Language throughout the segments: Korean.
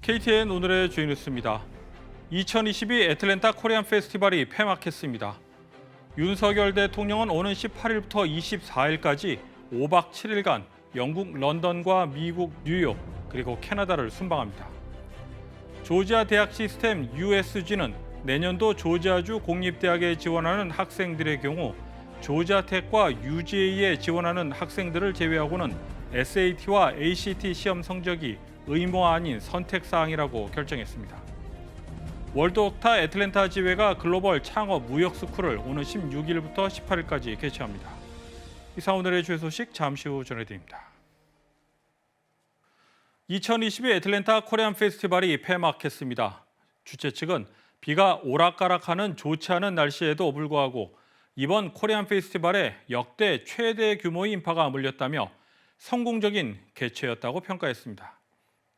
KTN 오늘의 주요 뉴스입니다. 2022 애틀랜타 코리안 페스티벌이 폐막했습니다. 윤석열 대통령은 오는 18일부터 24일까지 5박 7일간 영국 런던과 미국 뉴욕 그리고 캐나다를 순방합니다. 조지아 대학 시스템 USG는 내년도 조지아주 공립대학에 지원하는 학생들의 경우 조지아텍과 UGA에 지원하는 학생들을 제외하고는 SAT와 ACT 시험 성적이 의무 아닌 선택사항이라고 결정했습니다. 월드옥타 애틀랜타 지회가 글로벌 창업 무역 스쿨을 오는 16일부터 18일까지 개최합니다. 이상 오늘의 주요 소식 잠시 후 전해드립니다. 2022 애틀랜타 코리안 페스티벌이 폐막했습니다. 주최 측은 비가 오락가락하는 좋지 않은 날씨에도 불구하고 이번 코리안 페스티벌에 역대 최대 규모의 인파가 몰렸다며 성공적인 개최였다고 평가했습니다.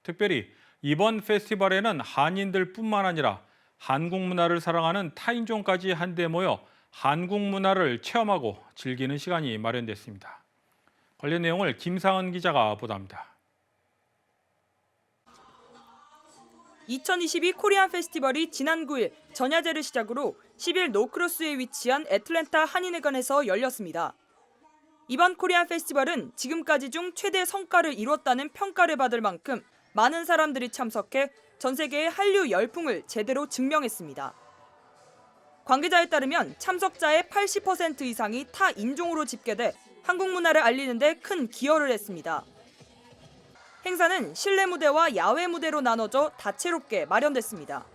특별히 이번 페스티벌에는 한인들뿐만 아니라 한국 문화를 사랑하는 타인종까지 한데 모여 한국 문화를 체험하고 즐기는 시간이 마련됐습니다. 관련 내용을 김상은 기자가 보도합니다. 2022 코리안 페스티벌이 지난 9일 전야제를 시작으로 10일 노크로스에 위치한 애틀랜타 한인회관에서 열렸습니다. 이번 코리안 페스티벌은 지금까지 중 최대 성과를 이뤘다는 평가를 받을 만큼 많은 사람들이 참석해 전 세계의 한류 열풍을 제대로 증명했습니다. 관계자에 따르면 참석자의 80% 이상이 타 인종으로 집계돼 한국 문화를 알리는 데 큰 기여를 했습니다. 행사는 실내 무대와 야외 무대로 나눠져 다채롭게 마련됐습니다.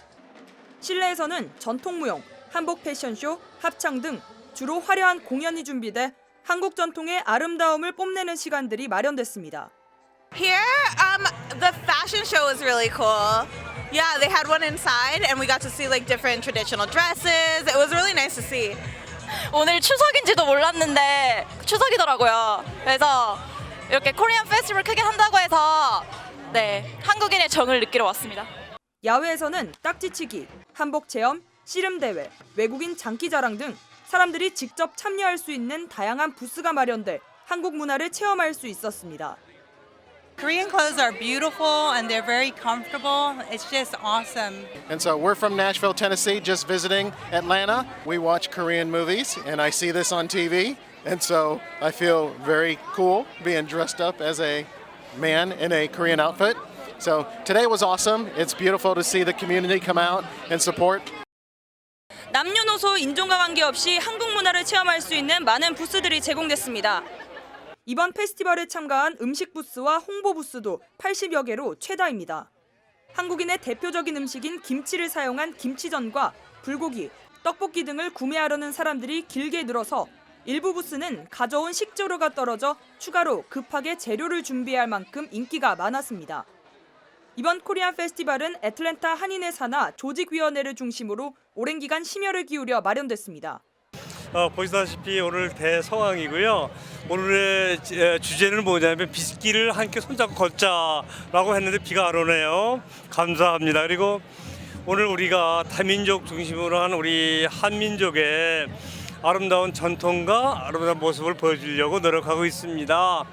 실내에서는 전통무용, 한복 패션쇼, 합창 등 주로 화려한 공연이 준비돼 한국 전통의 아름다움을 뽐내는 시간들이 마련됐습니다. Here, the fashion show was really cool. Yeah, they had one inside and we got to see like different traditional dresses. It was really nice to see. 오늘 추석인지도 몰랐는데 추석이더라고요. 그래서 이렇게 코리안 페스티벌 크게 한다고 해서 한국인의 정을 느끼러 왔습니다. 야외에서는 딱지치기, 한복 체험, 씨름 대회, 외국인 장기자랑 등 사람들이 직접 참여할 수 있는 다양한 부스가 마련돼 한국 문화를 체험할 수 있었습니다. Korean clothes are beautiful and they're very comfortable. It's just awesome. And so we're from Nashville, Tennessee, just visiting Atlanta. We watch Korean movies and I see this on TV. And so I feel very cool being dressed up as a man in a Korean outfit. So today was awesome. It's beautiful to see the community come out and support. 남녀노소 인종과 관계없이 한국 문화를 체험할 수 있는 많은 부스들이 제공됐습니다. 이번 페스티벌에 참가한 음식 부스와 홍보 부스도 80여 개로 최다입니다. 한국인의 대표적인 음식인 김치를 사용한 김치전과 불고기, 떡볶이 등을 구매하려는 사람들이 길게 늘어서 일부 부스는 가져온 식재료가 떨어져 추가로 급하게 재료를 준비할 만큼 인기가 많았습니다. 이번 코리안 페스티벌은 애틀랜타 한인회 산하 조직위원회를 중심으로 오랜 기간 심혈을 기울여 마련됐습니다. 보시다시피 오늘 대성황이고요. 오늘의 주제는 뭐냐면 빗길을 함께 손잡고 걷자라고 했는데 비가 안 오네요. 감사합니다. 그리고 오늘 우리가 다민족 중심으로 한 우리 한민족의 아름다운 전통과 아름다운 모습을 보여주려고 노력하고 있습니다.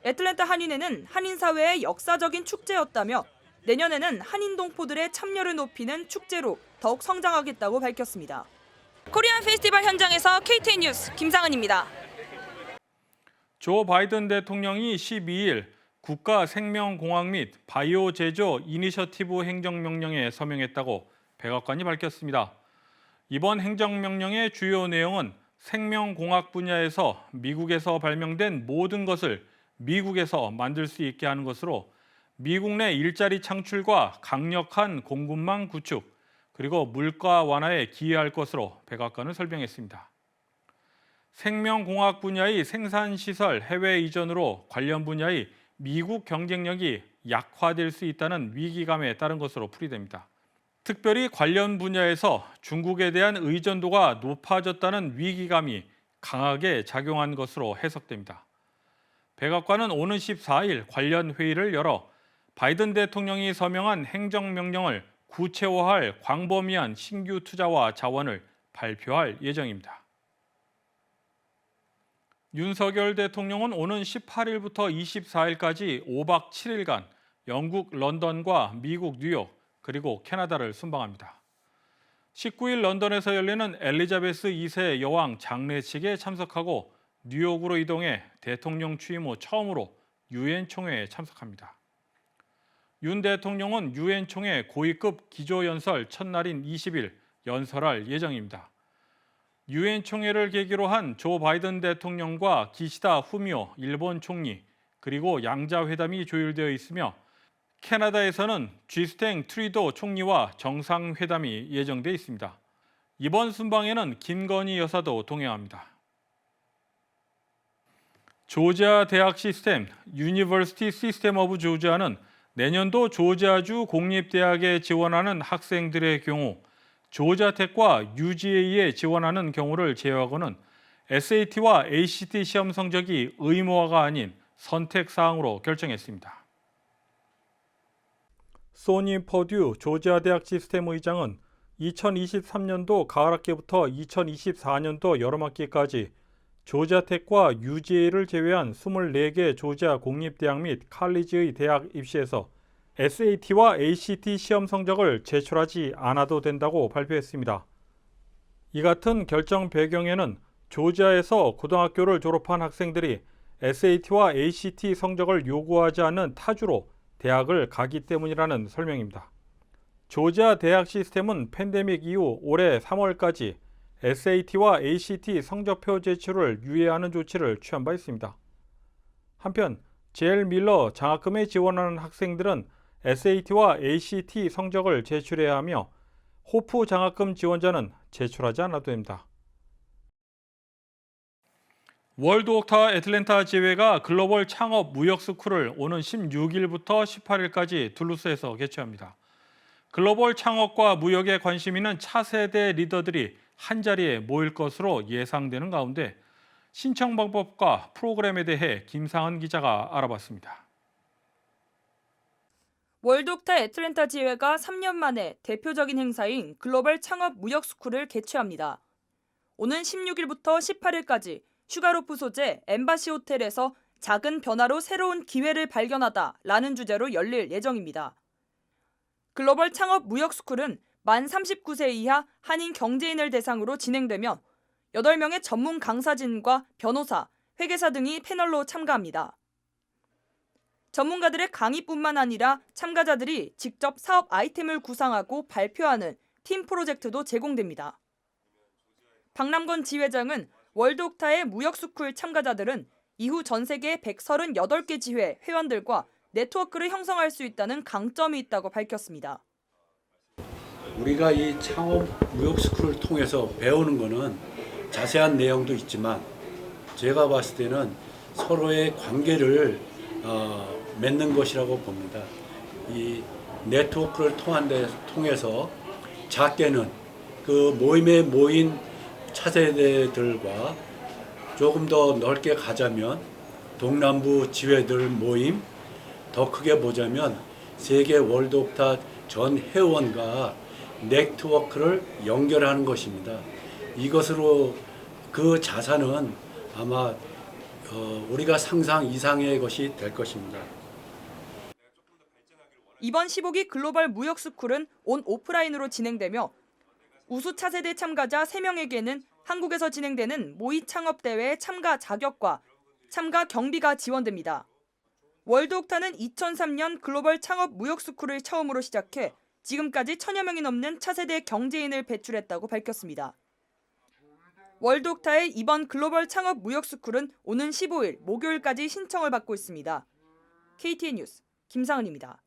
애틀랜타 한인회는 한인사회의 역사적인 축제였다며 내년에는 한인 동포들의 참여를 높이는 축제로 더욱 성장하겠다고 밝혔습니다. 코리안 페스티벌 현장에서 KTN 뉴스 김상은입니다. 조 바이든 대통령이 12일 국가생명공학 및 바이오 제조 이니셔티브 행정명령에 서명했다고 백악관이 밝혔습니다. 이번 행정명령의 주요 내용은 생명공학 분야에서 미국에서 발명된 모든 것을 미국에서 만들 수 있게 하는 것으로 미국 내 일자리 창출과 강력한 공급망 구축, 그리고 물가 완화에 기여할 것으로 백악관은 설명했습니다. 생명공학 분야의 생산시설 해외 이전으로 관련 분야의 미국 경쟁력이 약화될 수 있다는 위기감에 따른 것으로 풀이됩니다. 특별히 관련 분야에서 중국에 대한 의존도가 높아졌다는 위기감이 강하게 작용한 것으로 해석됩니다. 백악관은 오는 14일 관련 회의를 열어 바이든 대통령이 서명한 행정명령을 구체화할 광범위한 신규 투자와 자원을 발표할 예정입니다. 윤석열 대통령은 오는 18일부터 24일까지 5박 7일간 영국 런던과 미국 뉴욕, 그리고 캐나다를 순방합니다. 19일 런던에서 열리는 엘리자베스 2세 여왕 장례식에 참석하고 뉴욕으로 이동해 대통령 취임 후 처음으로 유엔 총회에 참석합니다. 윤 대통령은 유엔 총회 고위급 기조연설 첫날인 20일 연설할 예정입니다. 유엔 총회를 계기로 한 조 바이든 대통령과 기시다 후미오 일본 총리, 그리고 양자 회담이 조율되어 있으며 캐나다에서는 주스틴 트루도 총리와 정상회담이 예정돼 있습니다. 이번 순방에는 김건희 여사도 동행합니다. 조지아 대학 시스템, 유니버시티 시스템 오브 조지아는 내년도 조지아주 공립대학에 지원하는 학생들의 경우 조지아텍과 UGA에 지원하는 경우를 제외하고는 SAT와 ACT 시험 성적이 의무화가 아닌 선택사항으로 결정했습니다. 소니 퍼듀 조지아 대학 시스템 의장은 2023년도 가을학기부터 2024년도 여름학기까지 조지아텍과 UGA를 제외한 24개 조지아 공립대학 및 칼리지의 대학 입시에서 SAT와 ACT 시험 성적을 제출하지 않아도 된다고 발표했습니다. 이 같은 결정 배경에는 조지아에서 고등학교를 졸업한 학생들이 SAT와 ACT 성적을 요구하지 않는 타주로 대학을 가기 때문이라는 설명입니다. 조지아 대학 시스템은 팬데믹 이후 올해 3월까지 SAT와 ACT 성적표 제출을 유예하는 조치를 취한 바 있습니다. 한편 제일 밀러 장학금에 지원하는 학생들은 SAT와 ACT 성적을 제출해야 하며 호프 장학금 지원자는 제출하지 않아도 됩니다. 월드 옥타 애틀랜타 지회가 글로벌 창업 무역 스쿨을 오는 16일부터 18일까지 둘루스에서 개최합니다. 글로벌 창업과 무역에 관심 있는 차세대 리더들이 한자리에 모일 것으로 예상되는 가운데 신청 방법과 프로그램에 대해 김상은 기자가 알아봤습니다. 월드옥타 애틀랜타 지회가 3년 만에 대표적인 행사인 글로벌 창업 무역 스쿨을 개최합니다. 오는 16일부터 18일까지 슈가로프 소재 엠바시 호텔에서 작은 변화로 새로운 기회를 발견하다라는 주제로 열릴 예정입니다. 글로벌 창업 무역 스쿨은 만 39세 이하 한인 경제인을 대상으로 진행되며 8명의 전문 강사진과 변호사, 회계사 등이 패널로 참가합니다. 전문가들의 강의뿐만 아니라 참가자들이 직접 사업 아이템을 구상하고 발표하는 팀 프로젝트도 제공됩니다. 박남건 지회장은 월드옥타의 무역스쿨 참가자들은 이후 전 세계 138개 지회 회원들과 네트워크를 형성할 수 있다는 강점이 있다고 밝혔습니다. 우리가 이 창업 무역 스쿨을 통해서 배우는 거는 자세한 내용도 있지만 제가 봤을 때는 서로의 관계를 맺는 것이라고 봅니다. 이 네트워크를 통해서 작게는 그 모임에 모인 차세대들과 조금 더 넓게 가자면 동남부 지회들 모임, 더 크게 보자면 세계 월드옥타 전 회원과 네트워크를 연결하는 것입니다. 이것으로 그 자산은 아마 우리가 상상 이상의 것이 될 것입니다. 이번 15기 글로벌 무역 스쿨은 온 오프라인으로 진행되며 우수 차세대 참가자 3명에게는 한국에서 진행되는 모의 창업 대회의 참가 자격과 참가 경비가 지원됩니다. 월드옥타는 2003년 글로벌 창업 무역 스쿨을 처음으로 시작해 지금까지 1000여 명이 넘는 차세대 경제인을 배출했다고 밝혔습니다. 월드옥타의 이번 글로벌 창업 무역 스쿨은 오는 15일 목요일까지 신청을 받고 있습니다. KTN 뉴스 김상은입니다.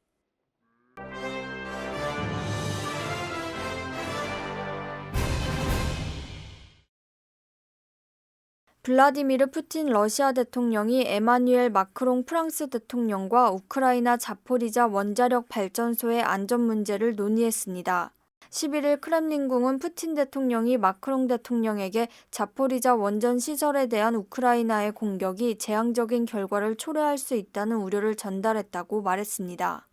블라디미르 푸틴 러시아 대통령이 에마뉘엘 마크롱 프랑스 대통령과 우크라이나 자포리자 원자력 발전소의 안전 문제를 논의했습니다. 11일 크렘린궁은 푸틴 대통령이 마크롱 대통령에게 자포리자 원전 시설에 대한 우크라이나의 공격이 재앙적인 결과를 초래할 수 있다는 우려를 전달했다고 말했습니다.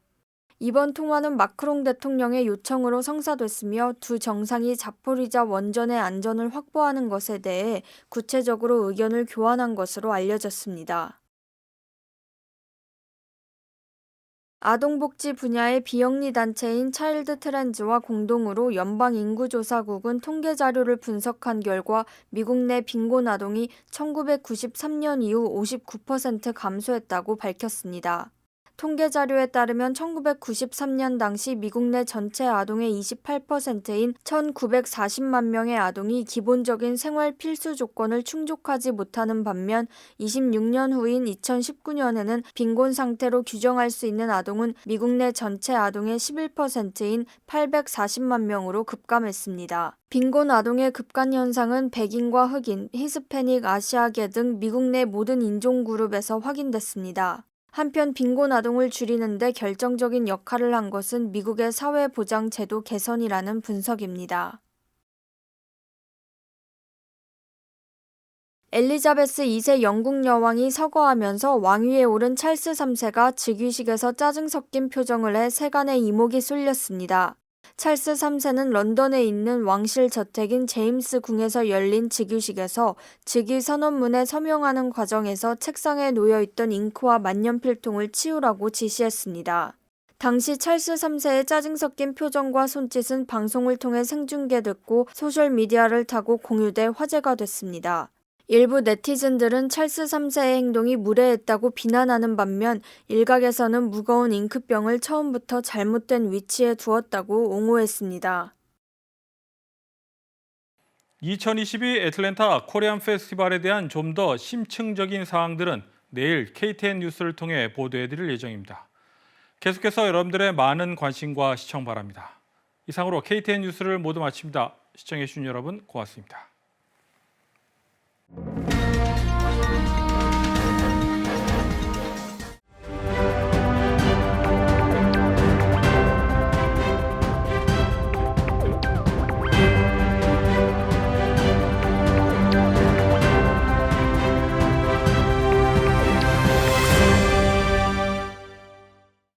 이번 통화는 마크롱 대통령의 요청으로 성사됐으며 두 정상이 자포리자 원전의 안전을 확보하는 것에 대해 구체적으로 의견을 교환한 것으로 알려졌습니다. 아동복지 분야의 비영리 단체인 차일드 트렌즈와 공동으로 연방인구조사국은 통계 자료를 분석한 결과 미국 내 빈곤 아동이 1993년 이후 59% 감소했다고 밝혔습니다. 통계 자료에 따르면 1993년 당시 미국 내 전체 아동의 28%인 1,940만 명의 아동이 기본적인 생활 필수 조건을 충족하지 못하는 반면 26년 후인 2019년에는 빈곤 상태로 규정할 수 있는 아동은 미국 내 전체 아동의 11%인 840만 명으로 급감했습니다. 빈곤 아동의 급감 현상은 백인과 흑인, 히스패닉, 아시아계 등 미국 내 모든 인종 그룹에서 확인됐습니다. 한편 빈곤 아동을 줄이는 데 결정적인 역할을 한 것은 미국의 사회보장제도 개선이라는 분석입니다. 엘리자베스 2세 영국 여왕이 서거하면서 왕위에 오른 찰스 3세가 즉위식에서 짜증 섞인 표정을 해 세간의 이목이 쏠렸습니다. 찰스 3세는 런던에 있는 왕실 저택인 제임스 궁에서 열린 즉위식에서 즉위 선언문에 서명하는 과정에서 책상에 놓여있던 잉크와 만년필통을 치우라고 지시했습니다. 당시 찰스 3세의 짜증 섞인 표정과 손짓은 방송을 통해 생중계됐고 소셜미디어를 타고 공유돼 화제가 됐습니다. 일부 네티즌들은 찰스 3세의 행동이 무례했다고 비난하는 반면 일각에서는 무거운 잉크병을 처음부터 잘못된 위치에 두었다고 옹호했습니다. 2022 애틀랜타 코리안 페스티벌에 대한 좀 더 심층적인 사항들은 내일 KTN 뉴스를 통해 보도해드릴 예정입니다. 계속해서 여러분들의 많은 관심과 시청 바랍니다. 이상으로 KTN 뉴스를 모두 마칩니다. 시청해주신 여러분 고맙습니다.